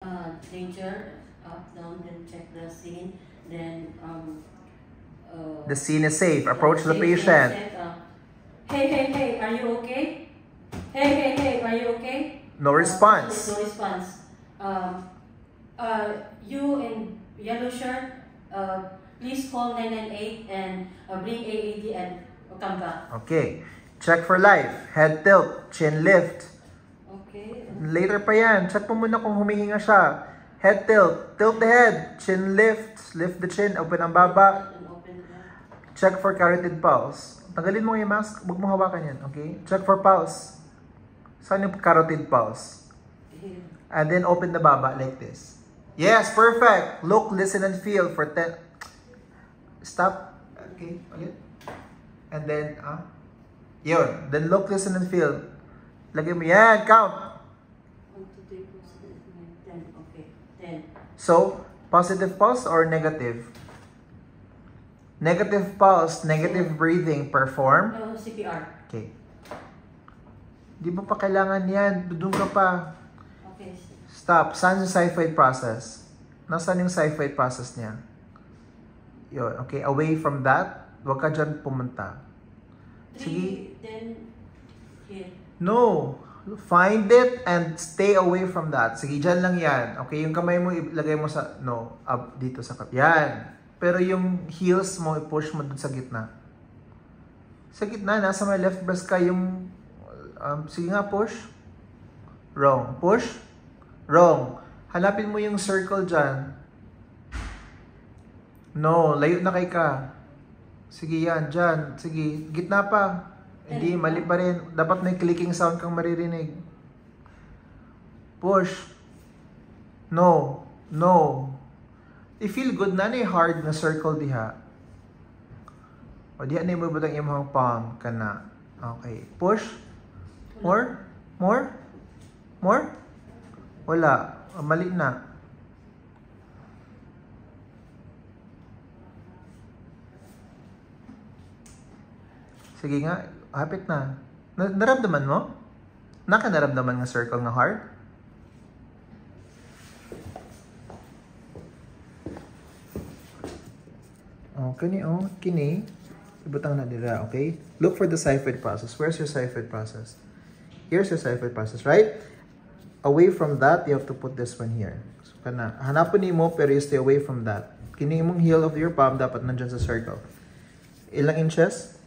danger, up, down, then check the scene, then the scene is safe. Approach the patient. Hey, are you okay? Hey, are you okay? No response. No response. You in yellow shirt, please call 998 and bring AAD and come back. Okay. Check for life. Head tilt. Chin lift. Okay. Later pa yan. Check mo muna kung humihinga siya. Head tilt. Tilt the head. Chin lift. Lift the chin. Open ang baba. Check for carotid pulse. Tanggalin mo yung mask. Huwag mo hawakan yan. Okay? Check for pulse. Saan yung carotid pulse? And then open the baba like this. Yes, perfect. Look, listen, and feel for 10. Stop. Okay, ulit. And then, yun. Then look, listen, and feel. Lagay mo yan. Count. 1, 2, 3, 4, 5, 6, 7, 8, 9, 10. Okay, 10. So, positive pulse or negative? Negative pulse, negative breathing. Perform. CPR. Okay. Di ba pa kailangan yan? Dudong ka pa. Okay. Stop. Saan yung xiphoid process? Nasaan yung xiphoid process niya? Yun. Okay. Away from that. Huwag ka dyan pumunta. 3, Sige. then here. No. Find it and stay away from that. Sige, dyan lang yan. Okay. Yung kamay mo, ilagay mo sa, no, up dito sa yan. Pero yung heels mo, i-push mo dun sa gitna. Sa gitna, nasa may left breast ka, yung, sige nga, push. Wrong. Push. Wrong. Hanapin mo yung circle dyan. No, layo na kay ka. Sige yan, dyan. Sige, gitna pa. Hindi, mali pa rin. Dapat may clicking sound kang maririnig. Push. No. No. I-feel good na hard na circle diha. O diha na mo butang imong palm kana. Okay. Push. More. More. More. Wala. Mali na. Sige nga. Hapit na. Naramdaman mo? Nakanarabdaman nga circle nga hard? Kini. Ibutang na dira, okay? Look for the xiphoid process. Where's your xiphoid process? Here's your xiphoid process, right? Away from that, you have to put this one here. So, hanapon ni mo, pero you stay away from that. Kini mong heel of your palm, dapat nandyan sa circle. Ilang inches?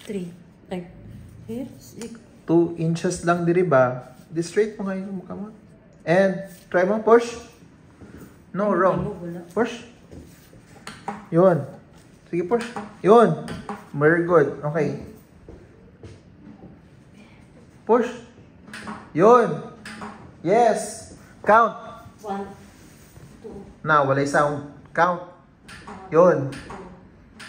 3. Like, here, 2 inches lang diri ba? Di straight mo ngayon yung mukha mo. And, try mo, push. No, wrong. Push. Yun. Sige, push. Yun. Very good. Okay. Push. Yun. Yes. Count. 1, 2. Now, walay sound. Count. Yun. 2,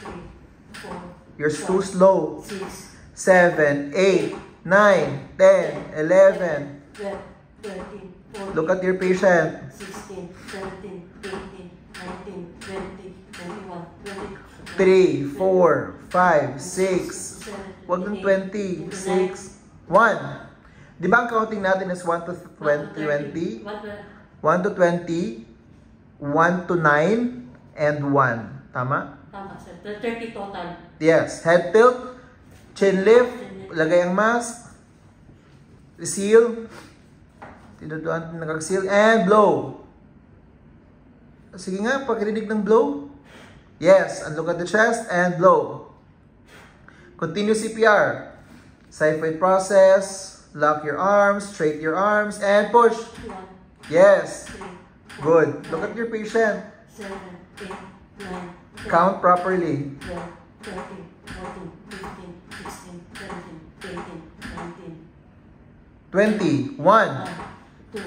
3, 4. You're too slow. 6, 7, 8, 9, 10, 11. 12, 13, 14. Look at your patient. 16, 17, 18, 19, 20, 21, 22. 3, 4, 5, 6. Huwag ng 20. 6, 1. Di ba ang counting natin is 1 to 20? 1 to 20, 1 to 9, and 1. Tama? Tama, sir. 30 total. Yes. Head tilt, chin lift, lagay ang mask, seal, tinutuan nag-seal, and blow. Sige nga, pagrinig ng blow. Yes, and look at the chest and blow. Continue CPR. Xiphoid process. Lock your arms, straight your arms, and push. 1, Yes. 3, 4, Good. 5, Look at your patient. 7, 8, 9, 10, Count properly. 12, 13, 14, 15, 16, 17, 18, 19. 20. 1. 1, 2,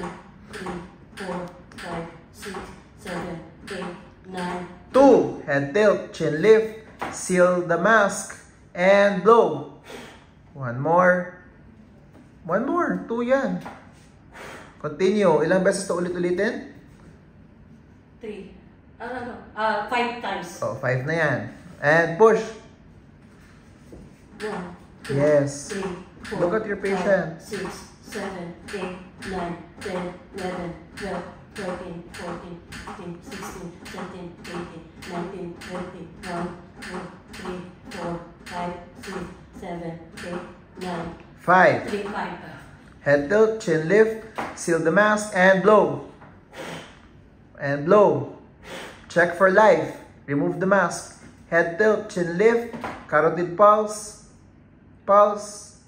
3, 4, 5, 6, 7, 8, 9. 2. Head tilt, chin lift, seal the mask, and blow. 1 more. 1 more. 2 yan. Continue. Ilang beses ito ulit-ulitin? 3. 5 times. Oh, 5 na yan. And push. 1, 2, Yes. 3, 4, Look at your patient. 5, 6, 7, 8, 9, 10, 11, 12, 13, 14, 15, 16, 17, 18, 19, 20, 1, 2, 3, 4, 5, 6, 7, 8, 9, 5. 3, 5. Head tilt, chin lift, seal the mask, and blow. And blow. Check for life. Remove the mask. Head tilt, chin lift, carotid pulse. Pulse.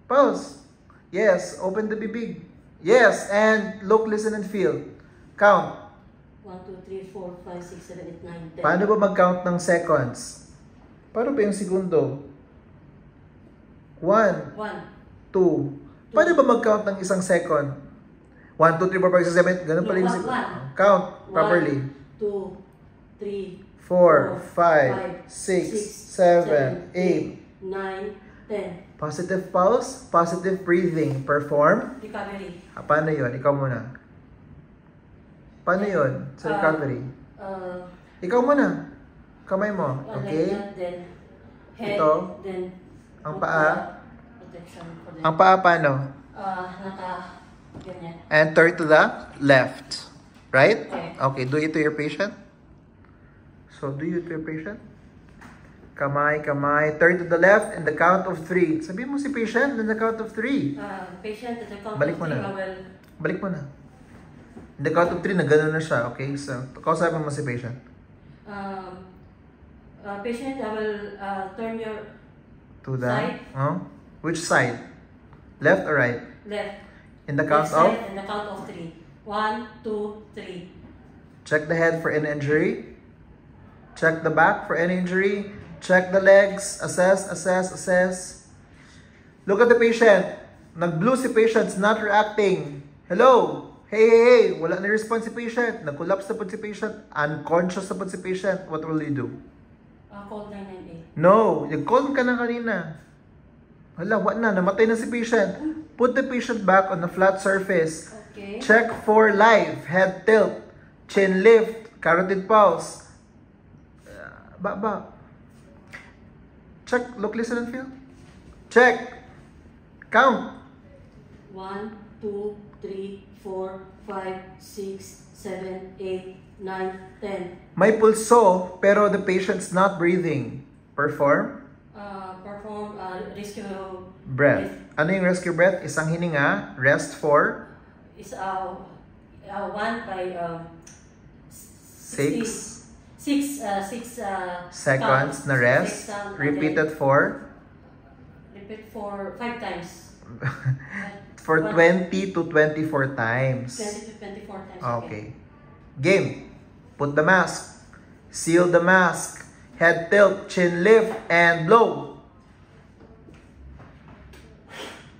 Pulse. Yes, open the bibig. Yes, and look, listen, and feel. Count. 1, 2, 3, 4, 5, 6, 7, 8, 9, 10. Paano ba mag-count ng seconds? Paano ba yung segundo? 1, 1. 2. Paano ba mag-count ng isang second? 1, 2, 3, 4, 5, 6, 7. Ganun pala yung segundo. Count properly. 2, 3, 4, 5, 6, 7, 8. 9, 10. Positive pulse, positive breathing. Perform. Recovery. Paano yun? Ikaw muna. Paano yun sa recovery? Ikaw muna. Kamay mo. Okay? Like that, then head, Ito. then Ang paa. protection for them. Ang paa paano? Ganyan. And turn to the left. Right? Okay. Okay, do it to your patient. So, do it to your patient. Kamay, kamay. Turn to the left in the count of 3. Sabihin mo si patient in the count of 3. Patient at the count Balik of mo 3, na. I will... Balik mo na. In the count of 3, na gano'n na siya. Okay? So, kausapin mo si patient. Patient, I will turn your To the... side. Which side? Left or right? Left. In the count Left of? side in the count of 3. 1, 2, 3. Check the head for any injury. Check the back for any injury. Check the legs. Assess, assess, assess. Look at the patient. Nag-blue si patient, not reacting. Hello? Hey, hey, hey. Wala na response si patient. Nag-collapse na po si patient. Unconscious na po si patient. What will you do? Call 998. No. Nag-call ka na kanina. Hala, what na? Namatay na si patient. Put the patient back on a flat surface. Okay. Check for life. Head tilt. Chin lift. Carotid pulse. Ba. Check. Look, listen, and feel. Check. Count. 1, 2, 3, 4, 5, 6, 7, 8, 9, 10. May pulso, pero the patient's not breathing. Perform. Perform rescue Breath. Ano yung rescue breath? Isang hininga. Rest for is 1 by 6 seconds na rest. Repeated for repeat for 5 times. for 20 to 24 times. 20 to 24 times. Okay. Game. Put the mask. Seal the mask. Head tilt, chin lift, and blow.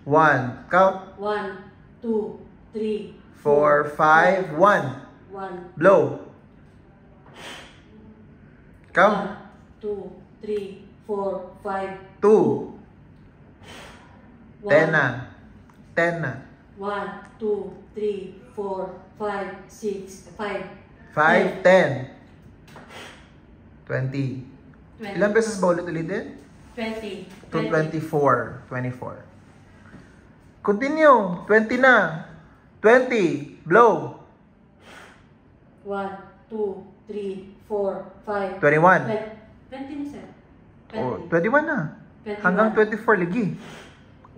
1. Count. 1, 2, 3, 4, 5, 1. 1. Blow. Count. 1, 2, 3, 4, 5, 2. 1. 10 na. 10 na. 1, 2, 3, 4, 5, 6, 5. 5, 10. 20. 20. Ilang beses ba ulit-ulitin? 20. To 24. 24. Continue. 20 na. 20. Blow. 1, 2, 3, 4, 5. 21. 20 na sir. 20. Oh, 21 na. 21. Hanggang 24 lagi.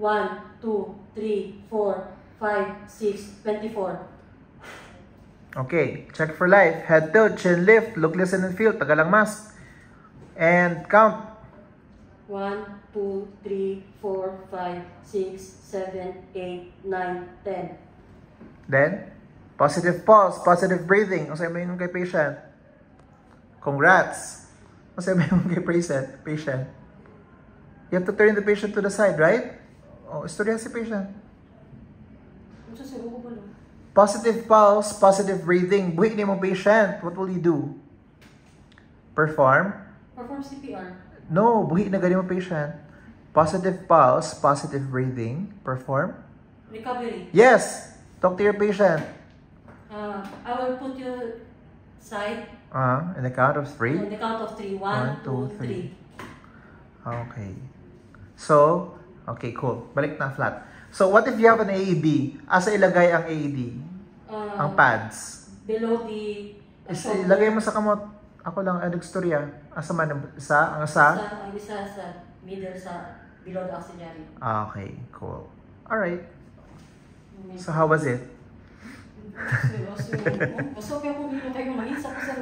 1, 2, 3, 4, 5, 6, 24. Okay. Check for life. Head tilt, chin lift, look, listen, and feel. Tagal ang mask. And count. 1, 2, 3, 4, 5, 6, 7, 8, 9, 10. Then, positive pulse, positive breathing. Ang sabi mo yun kay patient. Congrats. Ang sabi mo yun kay patient. You have to turn the patient to the side, right? Oh, istorya si patient. Ano sa ko ba lang? Positive pulse, positive breathing. Buhi ni mo patient. What will you do? Perform? Perform CPR. No, buhi na gani mo patient. Positive pulse, positive breathing. Perform? Recovery. Yes! Talk to your patient. I will put you side In the count of 3. on the count of 3. 1, 2, 3. Okay. So, okay, cool. Balik na flat. So, what if you have an AED? Asa ilagay ang AED? Ang pads. Below the shoulder. Ilagay mo sa kamot. Ako lang, nagstorya. Asa man, ang isa? Ang isa? Ang isa sa middle sa below the axillary. Okay, cool. Alright. So how was it? So, okay ako dito kayo mahisa ko sa